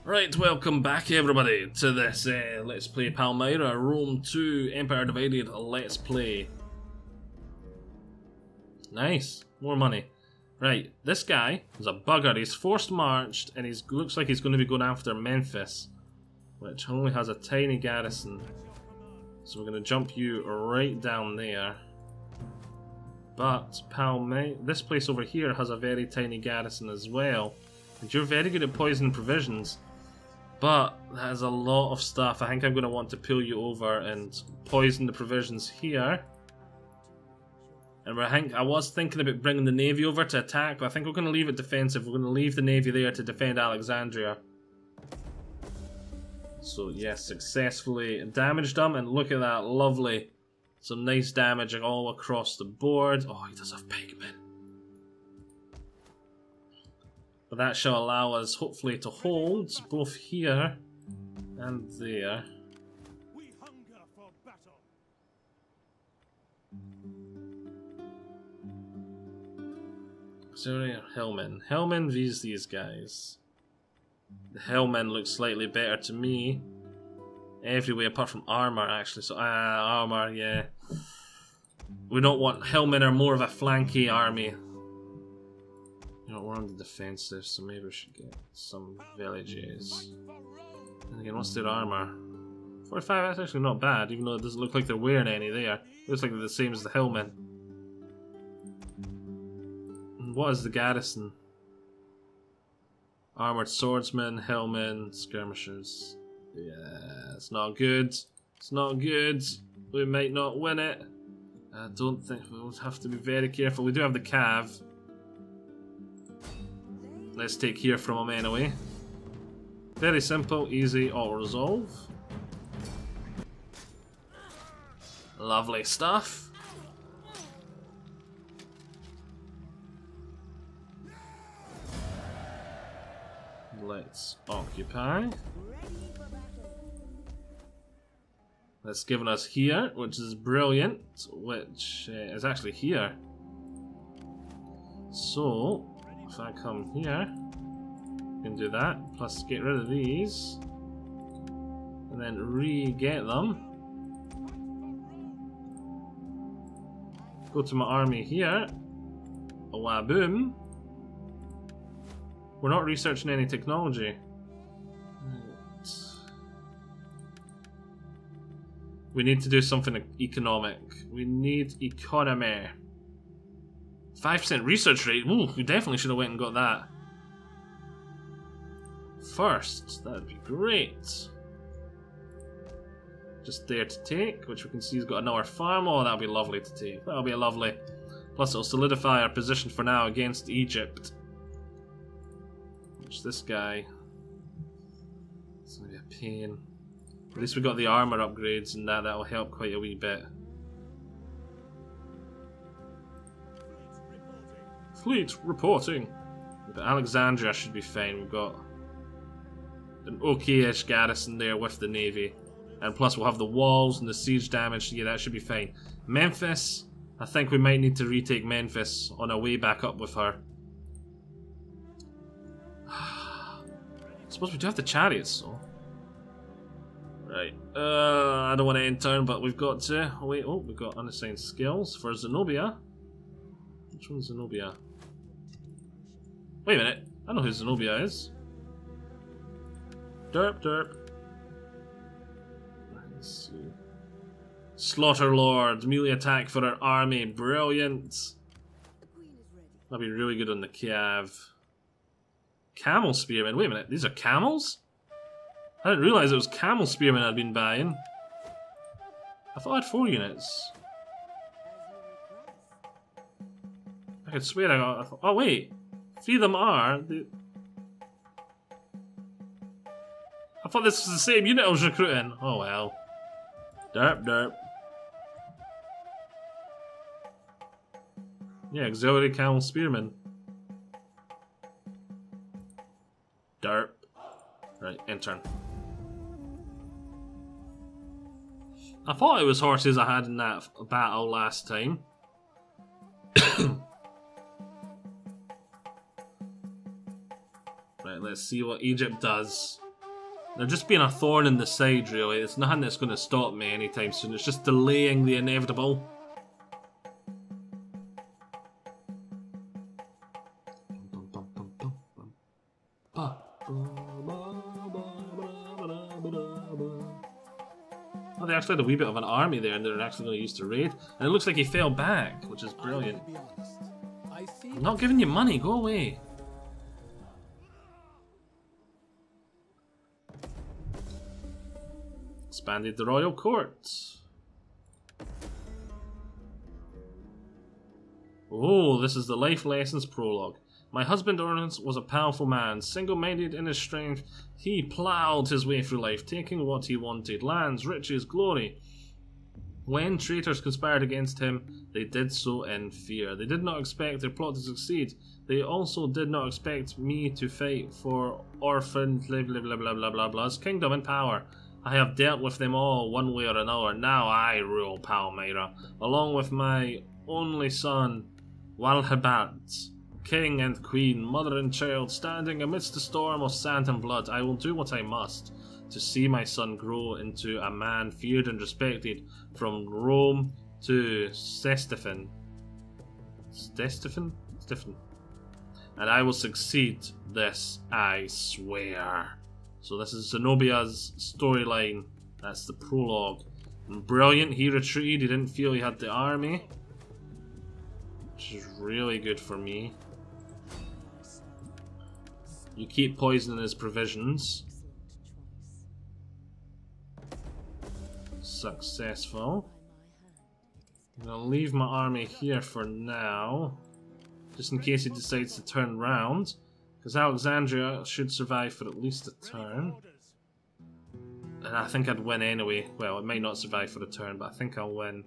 Right, welcome back everybody to this Let's Play Palmyra, Rome 2, Empire Divided, Let's Play. Nice, more money. Right, this guy is a bugger, he's forced marched and he looks like he's going to be going after Memphis, which only has a tiny garrison. So we're going to jump you right down there. But this place over here has a very tiny garrison as well. And you're very good at poisoning provisions. But there's a lot of stuff. I think I'm going to want to pull you over and poison the provisions here. And I was thinking about bringing the navy over to attack, but I think we're going to leave it defensive. We're going to leave the navy there to defend Alexandria. So yes, successfully damaged them, and look at that, lovely. Some nice damage all across the board. Oh, he does have pigmen. But that shall allow us, hopefully, to hold both here and there. We hunger for battle. Sorry, Hellmen. Hellmen vs these guys. The Hellmen look slightly better to me. Every way apart from armor, actually. So, armor, yeah. We don't want... Hellmen are more of a flanky army. You know, we're on the defensive, so maybe we should get some villages. And again, what's their armor? 45, that's actually not bad, even though it doesn't look like they're wearing any there. It looks like they're the same as the Hellmen. And what is the garrison? Armored swordsmen, Hellmen, skirmishers. Yeah, it's not good. It's not good. We might not win it. I don't think we'll have to be very careful. We do have the cav. Let's take here from him anyway. Very simple, easy, auto-resolve. Lovely stuff. Let's occupy. That's given us here, which is brilliant, which is actually here. So, if I come here, I can do that, plus get rid of these, and then re-get them. Go to my army here, a waboom. We're not researching any technology. We need to do something economic. We need economy. 5% research rate. Ooh, we definitely should have went and got that. First, that would be great. Just there to take, which we can see has got another farm. Oh, that'll be lovely to take. That'll be lovely. Plus, it'll solidify our position for now against Egypt. Which this guy. It's gonna be a pain. At least we got the armor upgrades, and that'll help quite a wee bit. Fleet reporting. But Alexandria should be fine. We've got an okay-ish garrison there with the navy, and plus we'll have the walls and the siege damage. Yeah, that should be fine. Memphis. I think we might need to retake Memphis on our way back up with her. I suppose we do have the chariots, so. Right, I don't want to end turn, but we've got to wait. Oh, we've got unassigned skills for Zenobia. Which one's Zenobia? Wait a minute, I know who Zenobia is. Derp, derp. Let's see. Slaughter Lord, melee attack for our army, brilliant. That'll be really good on the cav. Camel spearmen, wait a minute, these are camels? I didn't realise it was camel spearmen I'd been buying. I thought I had 4 units. I could swear I got... Oh wait! 3 of them are... I thought this was the same unit I was recruiting. Oh well. Derp, derp. Yeah, auxiliary camel spearmen. Derp. Right, end turn. I thought it was horses I had in that battle last time. Right, let's see what Egypt does. They're just being a thorn in the side, really. It's nothing that's going to stop me anytime soon. It's just delaying the inevitable. Oh, they actually had a wee bit of an army there, and they're actually going to use to raid. And it looks like he fell back, which is brilliant. I'm not giving you money, go away. Expanded the royal court. Oh, this is the life lessons prologue. My husband Ernest was a powerful man, single-minded in his strength. He ploughed his way through life, taking what he wanted: lands, riches, glory. When traitors conspired against him, they did so in fear. They did not expect their plot to succeed. They also did not expect me to fight for orphaned blah blah blah blah blah blah blah's kingdom and power. I have dealt with them all one way or another. Now I rule Palmyra, along with my only son, Walhabat. King and queen, mother and child, standing amidst a storm of sand and blood. I will do what I must to see my son grow into a man feared and respected, from Rome to Stephen. And I will succeed, this I swear. So this is Zenobia's storyline. That's the prologue. And brilliant, he retreated, he didn't feel he had the army, which is really good for me. You keep poisoning his provisions. Successful. I'm gonna leave my army here for now, just in case he decides to turn round, because Alexandria should survive for at least a turn. And I think I'd win anyway. Well, it might not survive for a turn, but I think I'll win.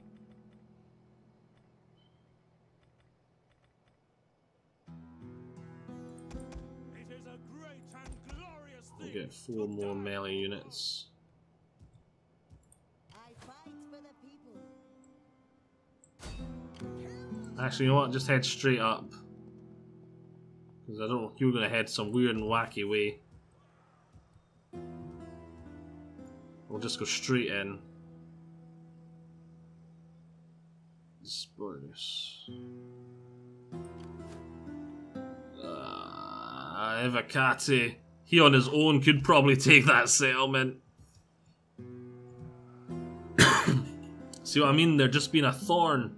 We'll get 4 more melee units. Actually, you know what? Just head straight up. Because I don't know if you were going to head some weird and wacky way. We'll just go straight in. Spoilers. Evacati. He on his own could probably take that settlement. See what I mean? They're just being a thorn.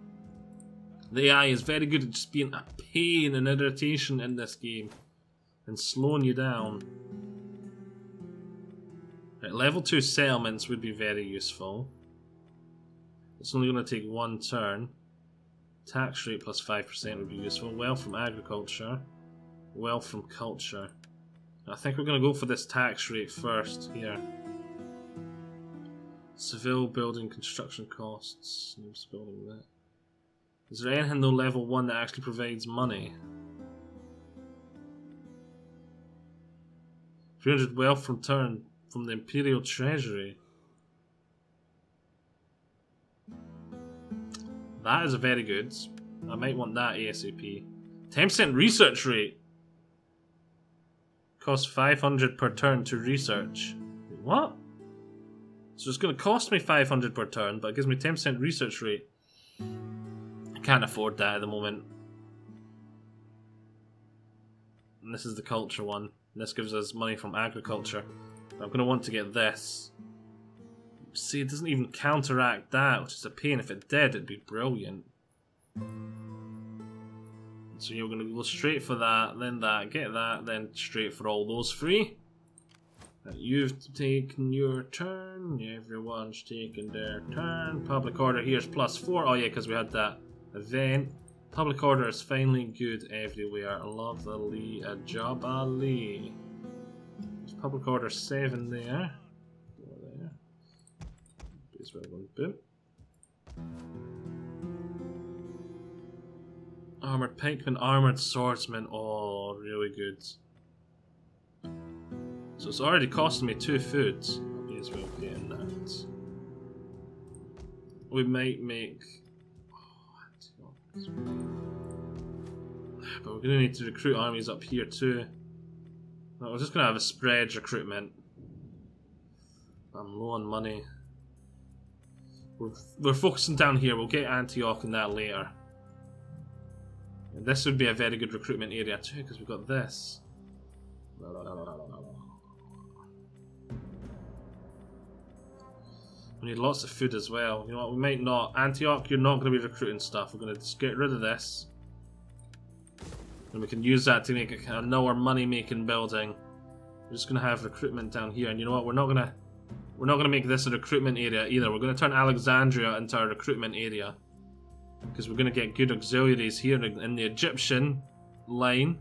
The AI is very good at just being a pain and irritation in this game, and slowing you down. Right, level 2 settlements would be very useful. It's only going to take 1 turn. Tax rate plus 5% would be useful. Wealth from agriculture. Wealth from culture. I think we're going to go for this tax rate first here. Civil building construction costs. Needs building that. Is there anything though level 1 that actually provides money? 300 wealth from turn from the Imperial Treasury. That is a very good. I might want that ASAP. 10% research rate. Costs 500 per turn to research. What? So it's going to cost me 500 per turn, but it gives me 10% research rate. I can't afford that at the moment. And this is the culture one. This gives us money from agriculture. I'm going to want to get this. See, it doesn't even counteract that, which is a pain. If it did, it'd be brilliant. So you're going to go straight for that, get that, then straight for all those 3. You've taken your turn, everyone's taken their turn. Public order here's +4. Oh yeah, because we had that event. Public order is finally good everywhere. Lovely, a job Ali. There's public order 7 there. There. Base one boom. Armored pikemen, armored swordsmen. Oh, really good. So it's already costing me 2 foods. I may as well get in that. We might make. But we're going to need to recruit armies up here too. No, we're just going to have a spread recruitment. I'm low on money. We're focusing down here. We'll get Antioch and that later. And this would be a very good recruitment area too, because we've got this. We need lots of food as well. You know what, we might not. Antioch, you're not going to be recruiting stuff. We're going to just get rid of this. And we can use that to make another money-making building. We're just going to have recruitment down here. And you know what, we're not going to make this a recruitment area either. We're going to turn Alexandria into our recruitment area. Because we're going to get good auxiliaries here in the Egyptian line.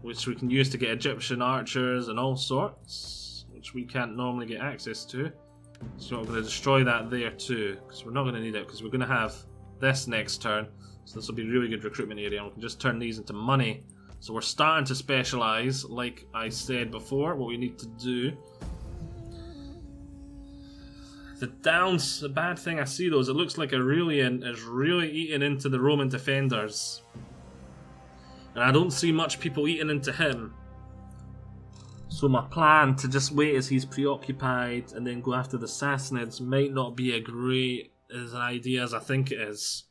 Which we can use to get Egyptian archers and all sorts. Which we can't normally get access to. So we're going to destroy that there too, because we're not going to need it, because we're going to have this next turn. So this will be a really good recruitment area, and we can just turn these into money. So we're starting to specialise, like I said before, what we need to do. The bad thing I see though is it looks like Aurelian is really eating into the Roman defenders. And I don't see much people eating into him. So my plan to just wait as he's preoccupied and then go after the Sassanids might not be as great as an idea as I think it is.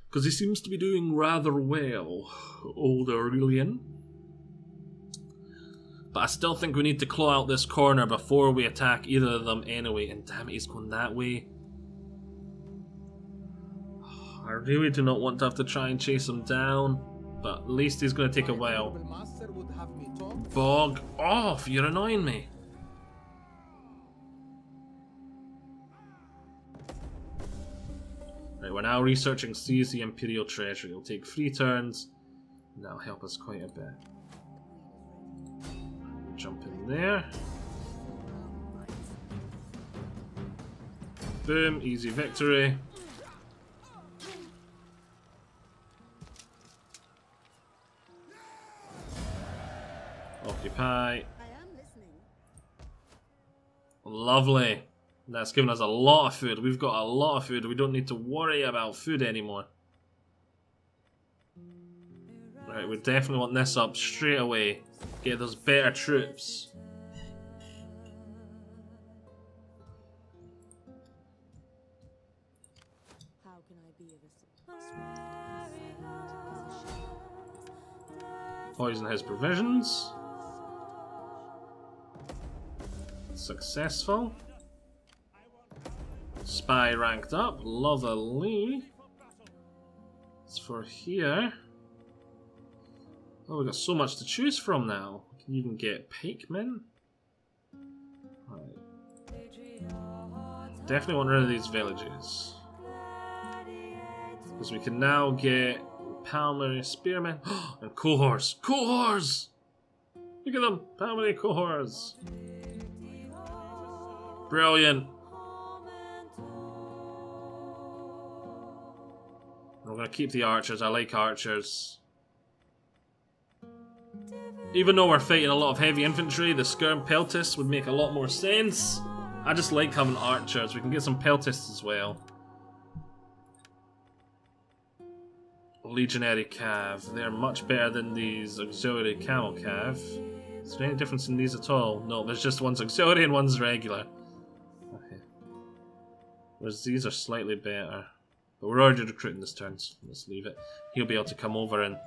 Because he seems to be doing rather well, old Aurelian. But I still think we need to claw out this corner before we attack either of them anyway. And damn it, he's going that way. I really do not want to have to try and chase him down. But at least he's going to take a while. Bog off! You're annoying me. Right, we're now researching Seize the Imperial Treasury. It'll take 3 turns. And that'll help us quite a bit. Jump in there. Boom, easy victory. Occupy. Lovely. That's given us a lot of food. We've got a lot of food. We don't need to worry about food anymore. Right, we definitely want this up straight away. Get those better troops. How can I be of Poison his provisions. Successful. Spy ranked up. Lovely. As for here. Oh, we've got so much to choose from now. We can even get pikemen. Right. Definitely want rid of these villages. Because we can now get Palmyra spearmen. And cohorts! Cohorts! Look at them! Palmyra cohorts! Brilliant! We're going to keep the archers. I like archers. Even though we're fighting a lot of heavy infantry, the skirm peltists would make a lot more sense. I just like having archers. We can get some peltists as well. Legionary cav. They're much better than these auxiliary camel cav. Is there any difference in these at all? No, there's just one's auxiliary and one's regular. Okay. Whereas these are slightly better. But we're already recruiting this turn, so let's leave it. He'll be able to come over and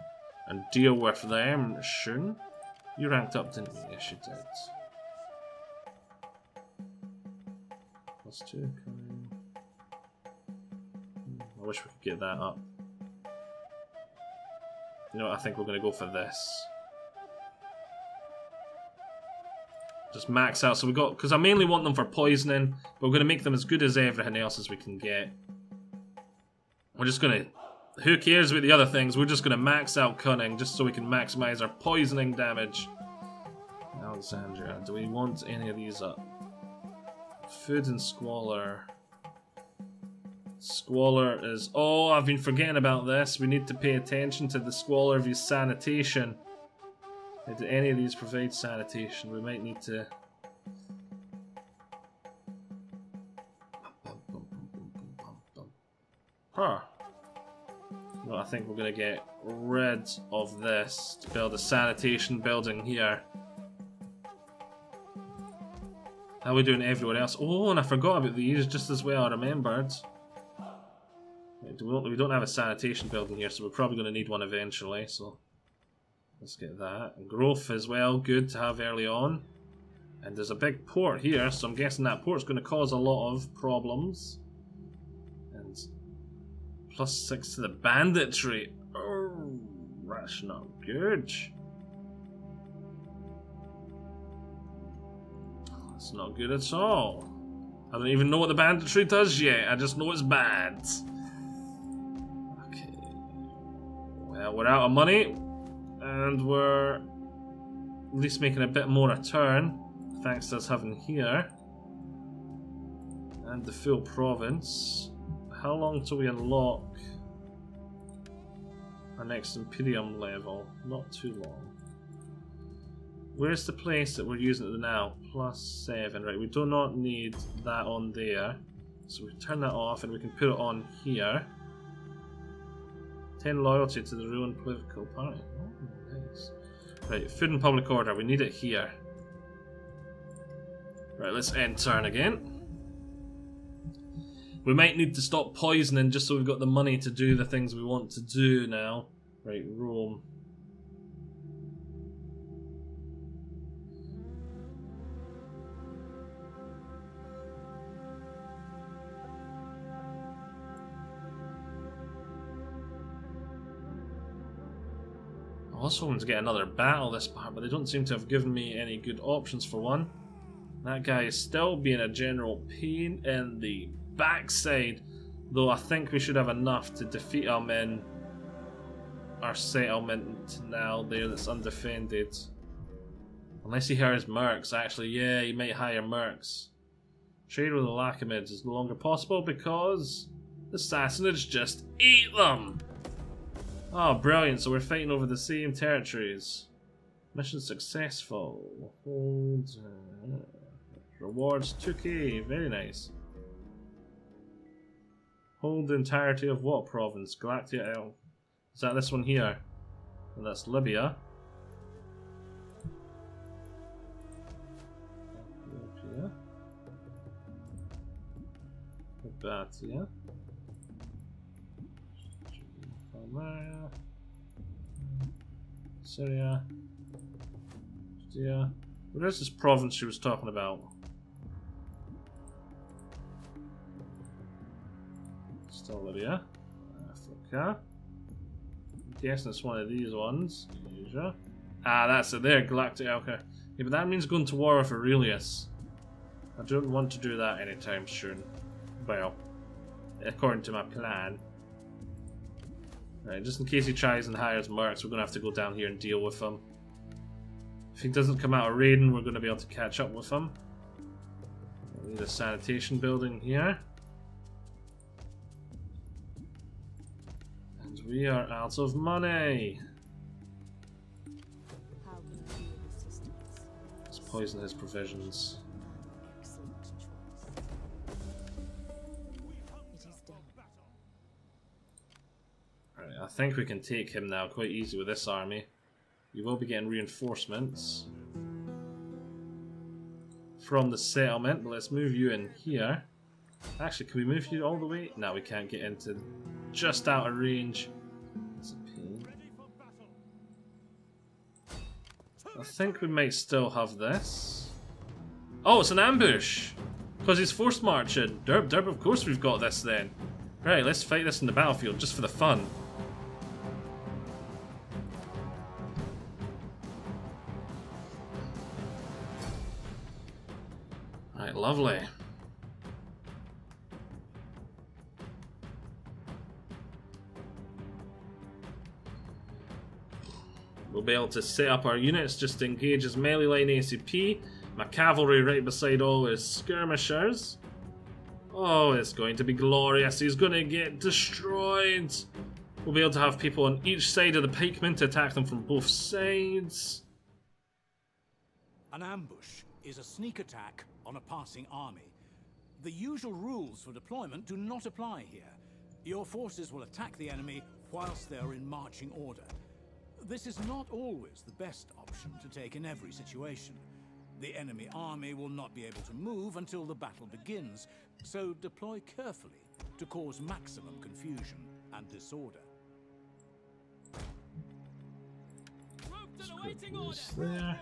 deal with them soon. You ranked up, didn't you? Yes, you did. +2. I wish we could get that up. You know what, I think we're going to go for this. Just max out. So we got, because I mainly want them for poisoning, but we're going to make them as good as everything else as we can get. We're just going to, who cares about the other things, we're just going to max out cunning just so we can maximize our poisoning damage. Alexandria, do we want any of these up? Food and squalor. Squalor is, oh, I've been forgetting about this. We need to pay attention to the squalor of his sanitation. Do any of these provide sanitation? We might need to. Huh. Well, I think we're going to get rid of this to build a sanitation building here. How are we doing everywhere else? Oh, and I forgot about these just as well, I remembered. Right, we don't have a sanitation building here, so we're probably going to need one eventually, so let's get that. And growth as well, good to have early on. And there's a big port here, so I'm guessing that port's going to cause a lot of problems. And +6 to the banditry. Oh, that's not good. That's not good at all. I don't even know what the banditry does yet, I just know it's bad. Okay. Well, we're out of money. And we're at least making a bit more a turn, thanks to us having here. And the full province. How long till we unlock our next Imperium level? Not too long. Where's the place that we're using it now? +7, right, we do not need that on there. So we turn that off and we can put it on here. 10 loyalty to the ruined political party. Oh, nice. Right, food and public order, we need it here. Right, let's end turn again. We might need to stop poisoning just so we've got the money to do the things we want to do now. Right, Rome. I also want to get another battle this part, but they don't seem to have given me any good options for one. That guy is still being a general pain in the backside, though I think we should have enough to defeat him in our settlement now there that's undefended. Unless he hires mercs, actually, yeah, he might hire mercs. Trade with the Lacamids is no longer possible because the Sassanids just ate them! Oh, brilliant, so we're fighting over the same territories. Mission successful. Hold. Rewards 2k, very nice. Hold the entirety of what province? Galactia L. Is that this one here? And that's Libya. Ethiopia. Palmyra. Palmyra. Syria. Judea. Where's this province she was talking about? Still Libya. Africa. I'm guessing it's one of these ones. Asia. Ah, that's it there, Galactic Alka. Yeah, but that means going to war with Aurelius. I don't want to do that anytime soon. Well, according to my plan. Right, just in case he tries and hires mercs, we're going to have to go down here and deal with him. If he doesn't come out of raiding, we're going to be able to catch up with him. We need a sanitation building here. And we are out of money. How can I be of assistance? Let's poison his provisions. Excellent choice. It is done. Alright, I think we can take him now quite easy with this army. You will be getting reinforcements from the settlement, but let's move you in here. Actually, can we move you all the way? No, we can't get into just out of range. That's a pain. I think we might still have this. Oh, it's an ambush! Because he's forced marching. Derp, derp, of course we've got this then. Right, let's fight this in the battlefield just for the fun. Right, lovely. We'll be able to set up our units just to engage as melee line ACP. My cavalry right beside all his skirmishers. Oh, it's going to be glorious. He's going to get destroyed. We'll be able to have people on each side of the pikemen to attack them from both sides. An ambush is a sneak attack on a passing army. The usual rules for deployment do not apply here. Your forces will attack the enemy whilst they are in marching order. This is not always the best option to take in every situation. The enemy army will not be able to move until the battle begins, so deploy carefully to cause maximum confusion and disorder. Use there.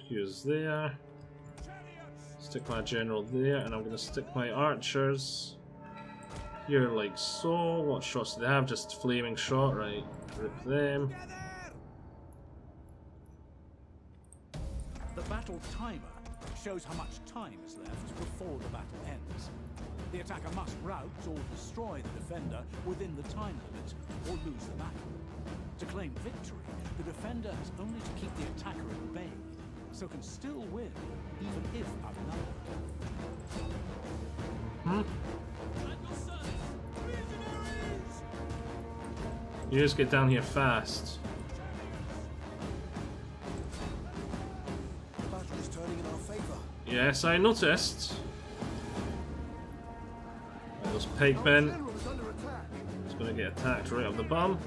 Use there. Stick my general there, and I'm going to stick my archers here like so. What shots do they have? Just flaming shot, right? Rip them. The battle timer shows how much time is left before the battle ends. The attacker must rout or destroy the defender within the time limit, or lose the battle. To claim victory, the defender has only to keep the attacker at bay, so can still win, even if outnumbered. You just get down here fast. The battle is turning in our favor. Yes, I noticed. Right, those pikemen. General is under attack. It's going to get attacked right up the bum.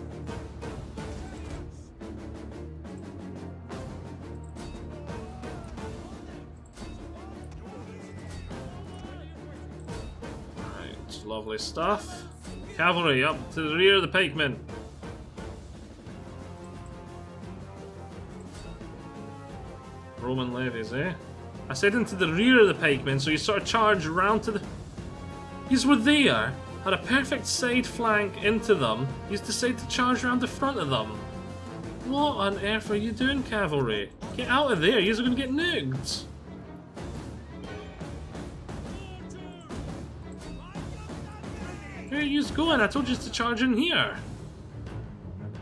Right, lovely stuff. Cavalry up to the rear of the pikemen. Roman levies, eh? I said into the rear of the pikemen, so you sort of charge around to the... These were there, had a perfect side flank into them. You decide to charge around the front of them. What on earth are you doing, cavalry? Get out of there, you're going to get nuked. Where are you going? I told you to charge in here.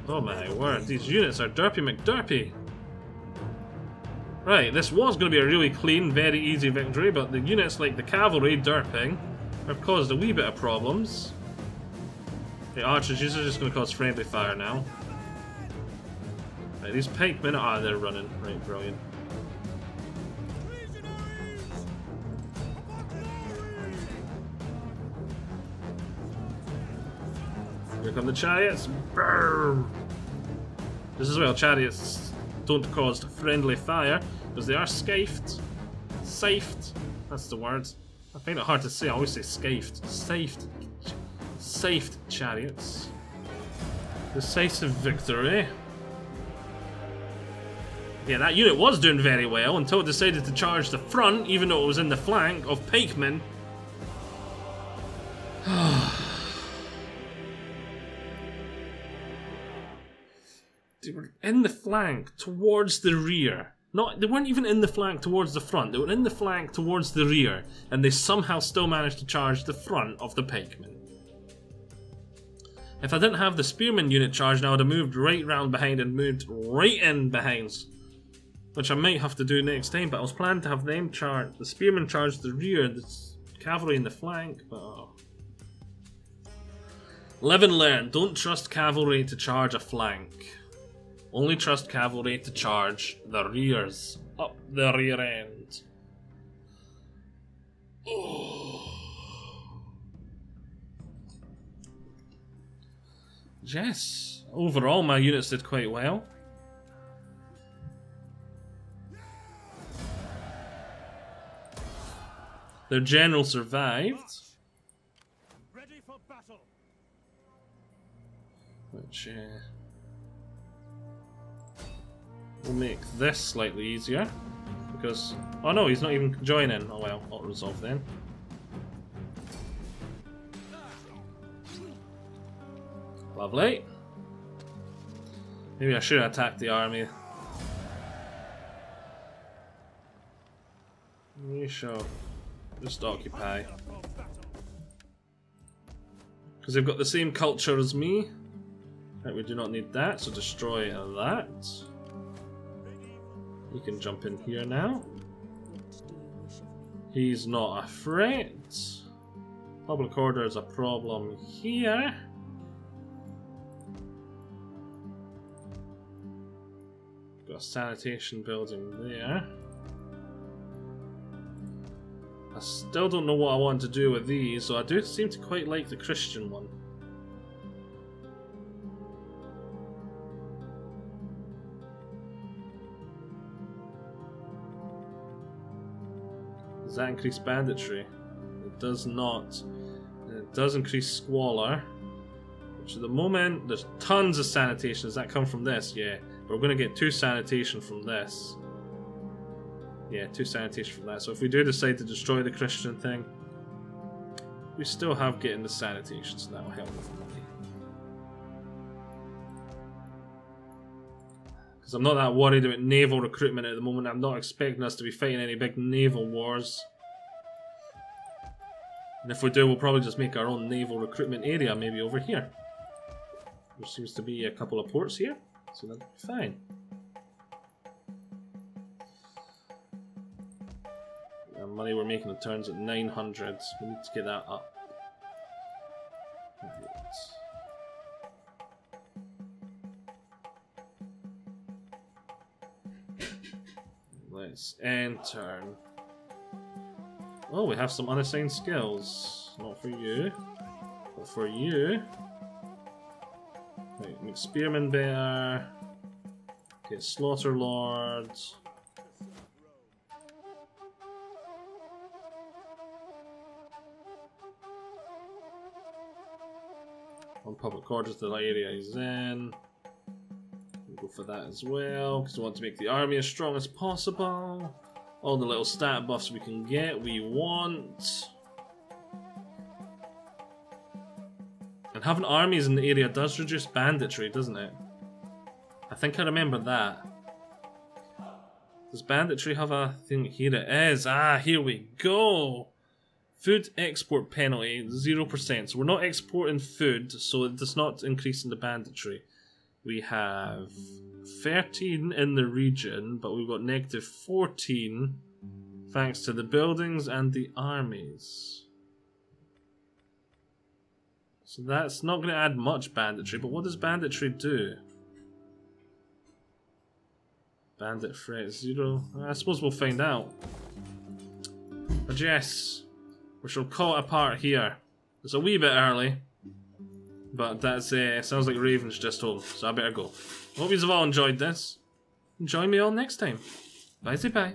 Oh my word, these units are derpy McDerpy. Right, this was going to be a really clean, very easy victory, but the units like the cavalry derping have caused a wee bit of problems. The archers, these are just going to cause friendly fire now. Right, these pikemen, they're running. Right, brilliant. Here come the chariots. Brrr. This is well, chariots don't cause friendly fire because they are scafed. Safed. That's the word. I find it hard to say. I always say scafed. Safed. Safed chariots. Decisive victory. Yeah, that unit was doing very well until it decided to charge the front, even though it was in the flank of pikemen. They were in the flank towards the rear. They weren't even in the flank towards the front. They were in the flank towards the rear, and they somehow still managed to charge the front of the pikemen. If I didn't have the spearman unit charged, I would have moved right round behind and moved right in behind, which I might have to do next time. But I was planning to have them charge the spearmen charge the rear, the cavalry in the flank. But live and learn. Don't trust cavalry to charge a flank. Only trust cavalry to charge the rears, up the rear end. Oh. Yes, overall my units did quite well. Their general survived. Ready for battle. Which will make this slightly easier, because... Oh no, he's not even joining. Oh well, I'll resolve then. Lovely. Maybe I should attack the army. We shall just occupy. Because they've got the same culture as me. Right, we do not need that, so destroy that. You can jump in here now. He's not afraid. Public order is a problem here. Got a sanitation building there. I still don't know what I want to do with these, so I do seem to quite like the Christian one. Does that increase banditry? It does not. And it does increase squalor. Which at the moment, there's tons of sanitation. Does that come from this? Yeah. But we're going to get 2 sanitation from this. Yeah, 2 sanitation from that. So if we do decide to destroy the Christian thing, we still have getting the sanitation, so that will help with money. Because I'm not that worried about naval recruitment at the moment. I'm not expecting us to be fighting any big naval wars. And if we do, we'll probably just make our own naval recruitment area, maybe over here. There seems to be a couple of ports here, so that'll be fine. Our money we're making the turns at 900. We need to get that up. Let's enter. Oh, we have some unassigned skills. Not for you, but for you. Right, make Spearman better. Get Slaughter Lord. On public orders, the area he's in. We'll go for that as well, because we want to make the army as strong as possible. All the little stat buffs we can get, we want. And having armies in the area does reduce banditry, doesn't it? I think I remember that. Does banditry have a thing? Here it is. Ah, here we go. Food export penalty, 0%. So we're not exporting food, so it does not increase in the banditry. We have 13 in the region, but we've got negative 14 thanks to the buildings and the armies. So that's not going to add much banditry, but what does banditry do? Bandit threat 0. I suppose we'll find out. But yes, we shall call it apart here. It's a wee bit early, but that's sounds like Raven's just home, so I better go. Hope you've all enjoyed this. Join me all next time. Bye bye.